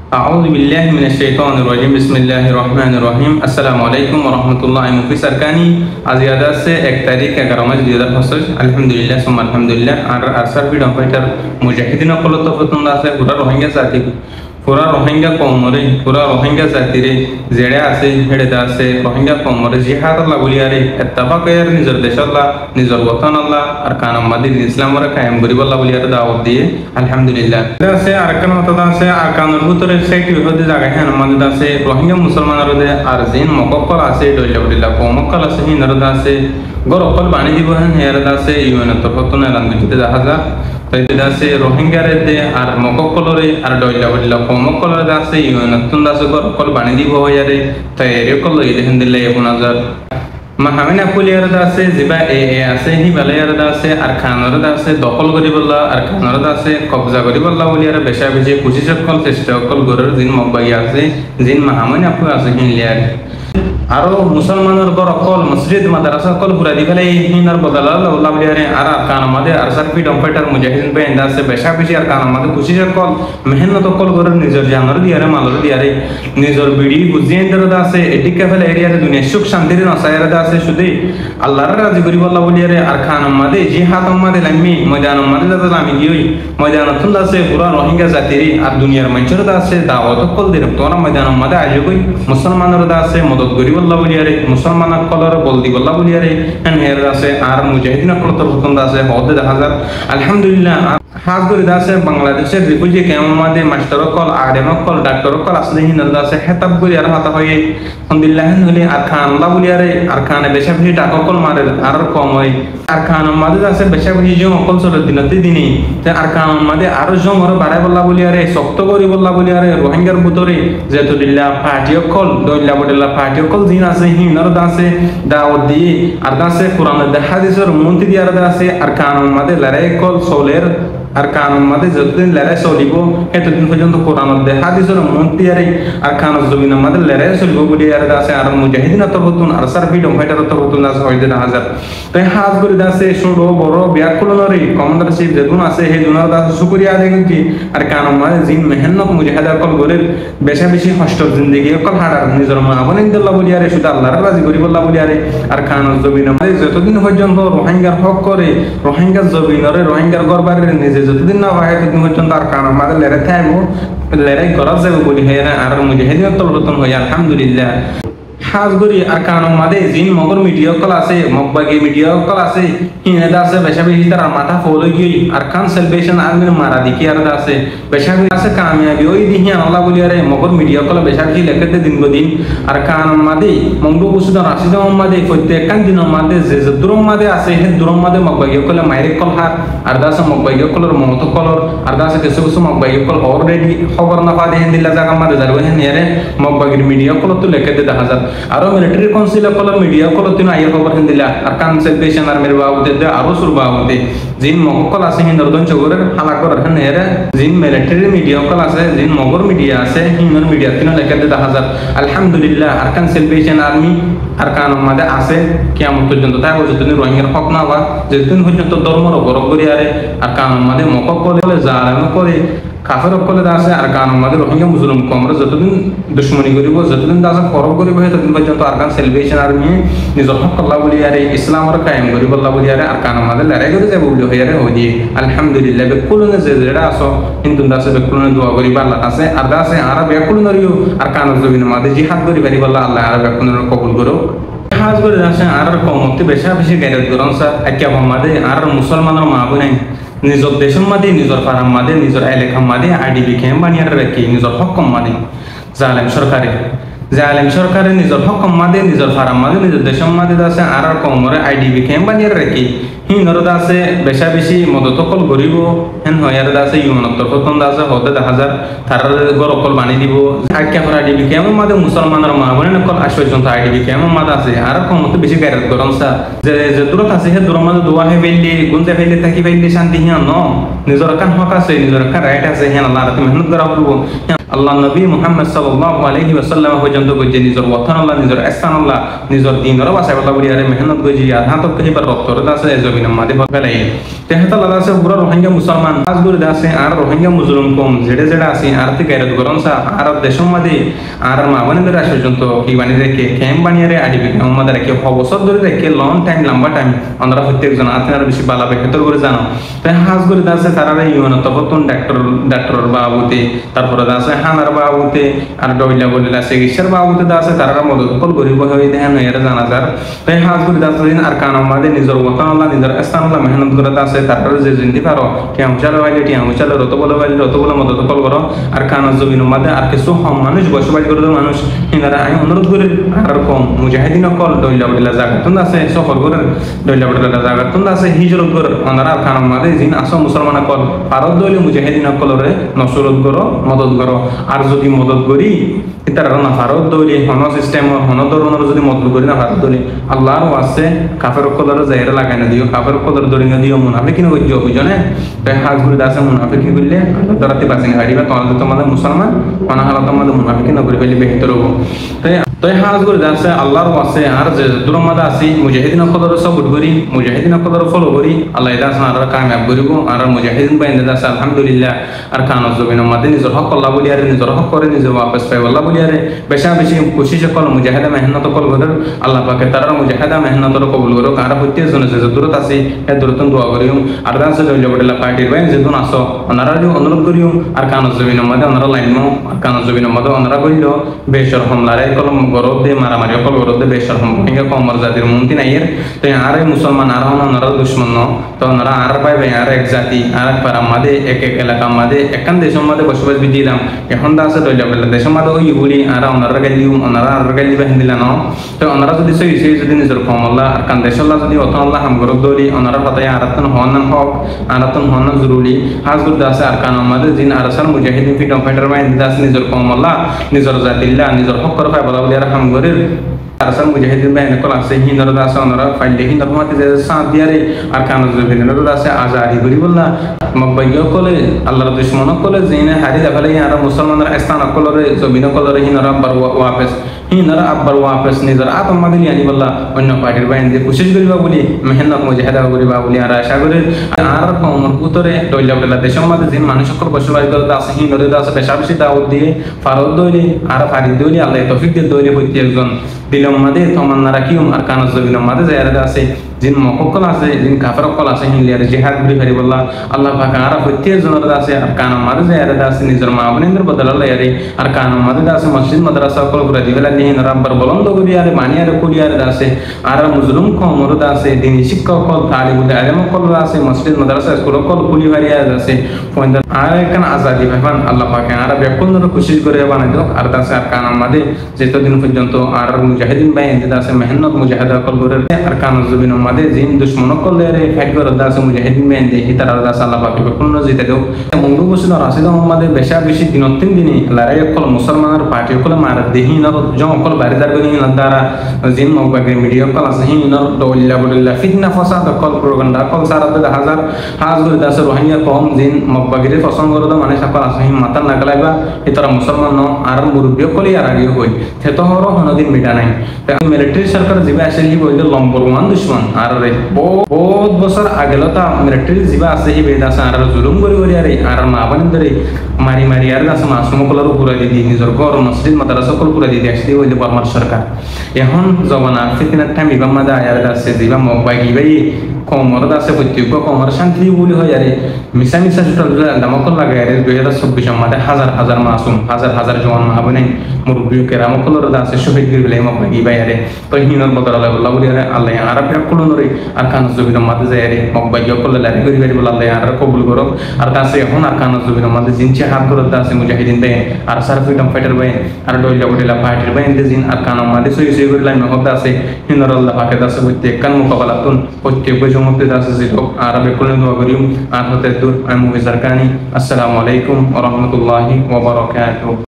أعوذ بالله من الشيطان الرجيم بسم الله الرحمن الرحيم السلام عليكم ورحمة الله মুফতি সরকানি আজ আছে 1 তারিখ 11 মাস 2025 আলহামদুলিল্লাহ সুম্মা আলহামদুলিল্লাহ আর আরসার ফ্রিডম ফাইটার মুজাহিদিন কলত ফতন আছে পুরা রোহিঙ্গা জাতি পুরা রোহিঙ্গা কওমরে পুরা রোহিঙ্গা জাতিরে জেড়ে আছে হেড়ে আছে রোহিঙ্গা কওমরে জিহাদ আল্লাহ বলিয়ারে ইত্তেফাক এর নিজের দেশ আল্লাহ নিজের ওতন আল্লাহ আর কানাম মাদির ইসলামর কায়েম করিব আল্লাহ বলিয়ারে দাওয়াত দিয়ে আলহামদুলিল্লাহ আছে আরকান হতা আছে আরকানের ভিতরে সাইটি হতে জায়গা হ্যাঁ আমাদের আছে রোহিঙ্গা মুসলমানের আর জিন মককল আছে দইলা কওমকল আছে হিনার আছে গরকল বানি দিব হ্যাঁ হের আছে ইউএন তরফতন এলান দিতে জাহাজা তাই আছে রোহিঙ্গারে দে আর মককলরে আর দইলা কওমকলরে আছে ইউএন তুন আছে গরকল বানি দিব হয়ারে তাই এরকল লইলে হিন্দিলে 1000 মাহামিনা পুলিয়ার আছে জিবা এ আছে হি বালায়ার আছে আর খানর আছে দখল করি বললা আর খানর আছে কবজা করি বললা বলিয়ার বেশা বেশি কোশিশ কল চেষ্টা কল গরের দিন মবাই আছে জিন মাহামিনা পু আছে হিনলিয়ার আরো মুসলমানের বড় কল মসজিদ মাদ্রাসা কল পুরা দি ফেলে হিনার বদলা আল্লাহ বলিয়ারে আর কান আমাদের আর সার্ফি ডম্পাইটার মুজাহিদিন বেন্দা আছে বেশা বেশি আর কান আমাদের কোশিশ কল মেহনত কল গরের নিজের জানর দিয়ারে মালর দিয়ারে নিজের বিডি বুঝিয়ে আছে এদিকে ফেলে এরিয়ারে দুনিয়া সুখ শান্তির নসায়ের আছে শুধু আল্লাহর রাজি করি বল্লা বলিয়ারে আর খান আমাদের জিহাদ আমাদের লামি ময়দান আমাদের দাদা আমি গিয়ে ময়দান তুল আছে পুরা রোহিঙ্গা জাতির আর দুনিয়ার মানুষের আছে দাওয়াত কল দিন তোরা ময়দান আমাদের আজ কই মুসলমানের আছে মদত করি বল্লা বলিয়ারে মুসলমান কলর বলদি বল্লা বলিয়ারে হের আছে আর মুজাহিদিন কলর পছন্দ আছে হদে 1000 আলহামদুলিল্লাহ হাজ করে আছে বাংলাদেশের রিফিউজি ক্যাম্পে master call RM call doctor call আসলে হিনার আছে হেতাব করি আর হাতা হয়ে আলহামদুলিল্লাহ হলে আর খান আল্লাহ বলিয়ারে আর খানে বেশা বেশি টাকা কল মারে আর কম হয় আর খান আমাদের আছে বেশা বেশি যে অকল চলে দিনতে দিনে আর খান আমাদের আরো জমর বাড়াই বল্লা বলিয়ারে শক্ত করি বল্লা বলিয়ারে রোহিঙ্গার ভিতরে যেতুলিল্লাহ পার্টি কল দইল্লা বডিল্লা পার্টি কল দিন আছে হিনার আছে দাওয়াত দিয়ে আর আছে কোরআনের হাদিসের মন্ত্রী দিয়ার আছে আর খান আমাদের লড়াই কল সোলের আর কানুন মাঝে যতদিন লড়াই চলিব এতদিন পর্যন্ত কোরআনের হাদিসের মন্ত্রী আর কানুন জমিন আমাদের লড়াই চলিব বলে আর আছে আর মুজাহিদিন তরফতুন আর সার্ফি ডম্পাইটার তরফতুন আছে 1000 তাই হাজ করে আছে ছোট বড় ব্যাকুলনরে কমান্ডারশিপ যেগুন আছে সেই দুনার আছে শুকরিয়া আদায় কি আর কানুন মাঝে জিন মেহনত মুজাহিদার কল গরের বেশা বেশি কষ্ট জিন্দেগি কল হাড়ার নিজের মা বনে দিল্লা বলি আরে শুধু আল্লাহর রাজি করি বল্লা বলি আরে আর কানুন জমিন মাঝে যতদিন পর্যন্ত রোহিঙ্গার হক করে রোহিঙ্গার জমিনরে রোহিঙ্গার গরবারের নিজে যতদিন না হয় ততদিন পর্যন্ত আর কান আমাদের লড়াই থাকবো লড়াই করা যাবে বলি হয় না আর মুজাহিদিন তরফতুন হয় আলহামদুলিল্লাহ হাজ করি আর কান আমাদের জিন মগর মিডিয়া কল আছে মকবাগি মিডিয়া কল আছে হিনেদা আছে বেশা বেশি তার মাথা ফলো গিয়ে আর খান সেলিব্রেশন আর্মির মারা দেখি আর আছে বেশা বেশি আছে কামিয়াবি ওই দিহি আল্লাহ বলি আরে মগর মিডিয়া কল বেশা বেশি লেখাতে দিন দিন আর কান আমাদের মঙ্গু কুসুদ রাশিদ আমাদের প্রত্যেকখান দিন আমাদের যে যে দূরম মাঝে আছে সেই দূরম মাঝে মকবাগি কলে মাইরে কল হার আর দাসে মকবাগি কলর মমত কলর আর দাসে কিছু কিছু মকবাগি কল অলরেডি খবর না পাদে হিন দিলা জায়গা মাঝে যাবে হেন এরে মকবাগির মিডিয়া কল তো লেখাতে 1000 আরো military council call media call তিন আইয়া খবর হিন দিলা আর কনসালটেশন আর মের বাবুতে আরো সুরবাবুতে জিন মককল আছে হিন্দর দন চগরের হালা করার হেন এরে জিন মিলিটারি মিডিয়া কল আছে জিন মগর মিডিয়া আছে হিন্দর মিডিয়া তিন লেখাতে 1000 আলহামদুলিল্লাহ আর কনসালটেশন আর্মি আর কান আমাদের আছে কিয়ামত পর্যন্ত তাই যতদিন রোহিঙ্গার হক না হওয়া যতদিন পর্যন্ত ধর্মর গরব করি আরে আর কান আমাদের মককল জালাম করে কাফের কলে আছে আর কান আমাদের রোহিঙ্গা মুসলিম কমরা যতদিন দুশ্মনী করিব যতদিন দাস ফরক করিব ততদিন পর্যন্ত আর কান সেলিব্রেশন আর্মি নিজের হক আল্লাহ বলি আরে ইসলামের কায়েম করিব আল্লাহ বলি আরে আর কান আমাদের লড়াই করে যাব বলি হইয়ারে হই আলহামদুলিল্লাহ বেকুলনে যে যেটা আসো হিন্দু দাসে বেকুলনে দোয়া করিব আল্লাহ আছে আর দাসে আর বেকুলনরিও আর কান জমিন মাঝে জিহাদ করি পারিব আল্লাহ আর বেকুলনের কবুল করো হাজ করে আছে আর কমতে বেশা বেশি গায়রত করন স্যার আকিয়া মাঝে আর মুসলমানের মা বোনাই নিজের দেশের মাঝে নিজের ফার্ম মাঝে নিজের এলাকার মাঝে আইডিবি ক্যাম্প বানিয়ে রাখি নিজের হকম মাঝে জালেম সরকারে নিজের হকম মাঝে নিজের ফার্ম মাঝে নিজের দেশের মাঝে আছে আর কমরে আইডিবি ক্যাম্প বানিয়ে রাখি হিনর আছে বেশা বেশি মদত কল গরিব হেন হয়ার আছে ইউনত প্রথম আছে হতে 1000 তার গরকল বানিয়ে দিব আকিয়া ফর আইডিবি ক্যাম্প মাঝে মুসলমানের মা বোনের কল আশ্বাসন আইডিবি ক্যাম্প মাঝে আছে আর কমতে বেশি গায়রত করন স্যার যে দূরত আছে হে দূর মাঝে দোয়া হে বেললি গুনতে ফেললে থাকি ফেললে শান্তি হিয়া ন নিজের কান হক আছে নিজের কান রাইট আছে হেন আল্লাহ মেহনত করা বলবো আল্লাহ নবী মুহাম্মদ সাল্লাল্লাহু আলাইহি ওয়াসাল্লাম পর্যন্ত গজে নিজের ওয়াতন আল্লাহ নিজের স্থান আল্লাহ নিজের দিনর বাসায় আল্লাহ বলি আরে মেহনত গজি আধাতক কহিবার রক্তর দাসে জমিনের মাঝে ফেলাই তেহাত আল্লাহ দাসে পুরো রোহিঙ্গা মুসলমান আজ গুরি দাসে আর রোহিঙ্গা মুসলিম কম জেডে জেডে আছে আর তে গায়রত গরনসা আর দেশের মাঝে আর মাবনের রাশ পর্যন্ত কি বানিয়ে রেখে ক্যাম্প বানিয়ে রে আদিবি আমাদের রেখে অবসর ধরে রেখে লং টাইম লম্বা টাইম আমরা প্রত্যেকজন আত্মীয় বেশি বালা বেহতর করে জানো তাই হাজ গুরি দাসে তারা ইউন তখন ডাক্তার বাবুতে তারপরে দাসে হানার বাবুতে আর ডইলা বলে চিকিৎসার বাবুতে দাসে তারা মদত কল গরিব হয়ে দেখেন এরা জানা যার তাই হাজ গুরি দাসে দিন আর কান আমাদের নিজের ওয়াতান আল্লাহ নিজের স্থান আল্লাহ মেহনত করে দাসে তারপরে যে জিন্দি পারো কেমন চালো বাইলে টিয়াম চালো রত বলে বাইলে রত বলে মদত কল করো আর কানার জমিন মাঝে আর কিছু মানুষ বসবাস করে মানুষ হিনারা আমি অনুরোধ করি আর কম মুজাহিদিন কল ডইলা বলে জাগাতুন আছে সফর করে ডইলা বলে জাগাতুন আছে হিজরত করে ওনারা কানার মাঝে জিন আসো মুসলমান কল পারত দইলে মুজাহিদিন কলরে নসরত করো মদত করো আর যদি মদত করি তারা না ভারত দইলে হন সিস্টেম হন ধরনের যদি মদত করি না ভারত দইলে আল্লাহর আছে কাফের কলরে জায়গা লাগাই না দিও কাফের কলর দড়ি না দিও মুনাফিক না হইছো বুঝনে তাই হাজ গুরি দাসে মুনাফিক বললে আল্লাহ তারাতে বাঁচিয়ে হারিবা তোমাদের মুসলমান অনাহালা তোমাদের মুনাফিক না করে ফেলে বেহতর হবো তাই হাজ গুরি দাসে আল্লাহর আছে আর যে দূরের মাঝে আছি মুজাহিদিন কলর সাপোর্ট করি মুজাহিদিন কলর ফলো করি আল্লাহ দাস আর কামিয়াব করিব আর মুজাহিদিন বাইন্দে দাস আলহামদুলিল্লাহ আর কানো জমিনের মাঝে নিজের হক আল্লাহ বলি আর নিজের হক করে নিজে ওয়াপস পাই আল্লাহ বলি আর বেশা বেশি কোশিশ কল মুজাহিদা মেহনত কল করে আল্লাহ পাকে তারা মুজাহিদা মেহনতর কবুল করো আর প্রত্যেকজন যে দূরত আছে এ দূরতন দোয়া করিও আর দাস জবডলা পার্টির বাইন যেদিন আসো ওনারা অনুরোধ করিও আর কানো জমিনের মাঝে ওনারা লাইনমো আর কানো জমিনের মাঝে ওনারা কইল বেশর হামলারে কলম গরব দে মারামারি কল গরব দে বেশর হাম হিঙ্গা কমর জাতির মুন্তি নাইয়ের তো আর মুসলমান আর ওনারা দুশ্মন তো ওনারা আর পাইবে আর এক জাতি আর এক পাড়ার মাঝে এক এক এলাকার মাঝে একান দেশের মাঝে বসবাস দিলাম এখন দা আছে দইলা বলে দেশের মাঝে ওই বলি আর ওনারা গাইলিও ওনারা আর গাইলি বাহিন দিলা না তো ওনারা যদি সেই যদি নিজের কমল্লা আর কান দেশল্লা যদি অতন আল্লাহ হাম গরব দলি ওনারা পাতায় আরাতন হওয়ান হক আরাতন হওয়ান জরুরি হাজ গুরু দাসে আর কান আমাদের জিন আর আসার মুজাহিদিন ফিটম ফাইটার বাহিনী দাস নিজের কমল্লা নিজের জাতিল্লা নিজের হক করে পাই বলা বলি আর হাম গরির আরসাল মুজাহিদিন বাহিনী কল আছে হিন্দর দাস ওনারা ফাইলে হিন্দর মাতে যে সাথ দিয়ারে আর কান জবিনের দাসে আজাদি করি বললা মকবাইয় কলে আল্লাহর দুশমন কলে জিনে হারি দেখালে আর মুসলমানরা স্থান কলরে জবিন কলরে হিন্দর আব্বার ওয়াপস হিন্দর আব্বার ওয়াপস নিজের আত্মমাদিন আনি বললা অন্য পার্টির বাহিনী যে কোশিশ করিবা বলি মেহনত মুজাহিদা করিবা বলি আর আশা করি আর কমর উত্তরে দইলা বলা দেশের মাঝে জিন মানুষের বসবাস করে আছে হিন্দর দাস বেশা বেশি দাওয়াত দিয়ে ফারদ দইলে আর ফারিদ দইলে আল্লাহ তৌফিক দিয়ে দইলে হইতে একজন দিলম মাঝে তমান্না রাখিও আর কানজ জবিনের মাঝে জায়গা আছে जिन मकल আছে जिन কাফরকল আছে হিলিয়ার জিহাদ গুলি ফেরি বললা আল্লাহ পাক আর প্রত্যেক জনের আছে আর কান মাঝে জায়গা আছে নিজের মা বোনদের বদল আল্লাহ ইয়ারে আর কান মাঝে আছে মসজিদ মাদ্রাসা কল করে দিবেলা নিয়ে রাব্বার বলন্দ করি আর মানিয়ার কুলিয়ার আছে আর মুজলুম কমর আছে দিনী শিক্ষক কল তালিবুল ইলম কল আছে মসজিদ মাদ্রাসা স্কুল কল কুলি ভারিয়া আছে পয়েন্ট আর কান আজাদি ভাবান আল্লাহ পাক আর বেকুনর খুশি করে বানাই দাও আর আছে আর কান মাঝে যতদিন পর্যন্ত আর মুজাহিদিন বাইন্দে আছে মেহনত মুজাহিদা কল করে আর কান জবিন মাঝে জিন দুশ্মন করলে ফাইট করে দাস মুজাহিদিন বাইন্দে হিতার দাস আল্লাহ পাক বেকুন জিতে দাও মঙ্গল বসল রাশিদ মোহাম্মদের বেশা বেশি দিন তিন দিনে লড়াই কল মুসলমানের পার্টি কল মার দেহিন জং কল বারিদার গনি দ্বারা জিন মকবাগে মিডিয়া কল আছে হিন দৌলিল্লা বলিল্লা ফিতনা ফাসাদ কল প্রোপাগান্ডা কল সারাতে হাজার হাজার দাস রোহিঙ্গা কম জিন মকবাগির পছন্দ করে মানে সকল আছে হিন মাথা নাগলাইবা ইতরা মুসলমান ন আর মুরব্বী কলি আর আগে হই থেতো হর হনদিন মিটা নাই মিলিটারি সরকার জিবা আসে হি বইলে নম্বর 1 দুশমন আর বহুত বছর আগেলতা মিলিটারি জিবা আছে হি বেদাস আর জুলুম করি করি আর মা বানিন ধরে মারি মারি আর দাস মাসুম কলর পুরা দি নিজর ঘর মসজিদ মাদ্রাসা কল পুরা দি আসলি হইলে বর্মার সরকার এখন জবানা ফিতনার টাইম ইবাম মাদা আয়ার দাসে জিবা মকবাই গিবাই কমর দাসে প্রত্যেক কমর শান্তি বলি হয় আরে মিশা মিশা দামকল লাগে আরে 2024 মাদে হাজার হাজার মাসুম হাজার হাজার জওয়ান মা বানিন মুরব্বী কেরামকলর দাসে শহীদ গিরলে মকবাই গিবাই আরে তো হিনর বদলা আল্লাহ বলি আরে আল্লাহ আর আপনি কোলনরে আর কান জবিনের মাঝে যায় আরে মকবাই কল লারি করি করি বলে আল্লাহ আর কবুল করো আর দাসে এখন আর কান জবিনের মাঝে জিনচে হাত করে দাসে মুজাহিদিন দেয় আর সার ফ্রিডম ফাইটার বাই আর ডইলা বডিলা পার্টির বাই জিন আর কান মাঝে সই সই করে লাইন হক দাসে হিনর আল্লাহ পাকে দাসে প্রত্যেক কান মুকাবালাতুন প্রত্যেক বজমতে দাসে জিতো আর আবে কোলন দোয়া করিম আর হতে দূর আমি মুফিসার কানি আসসালামু আলাইকুম ওয়া রাহমাতুল্লাহি ওয়া বারাকাতুহু।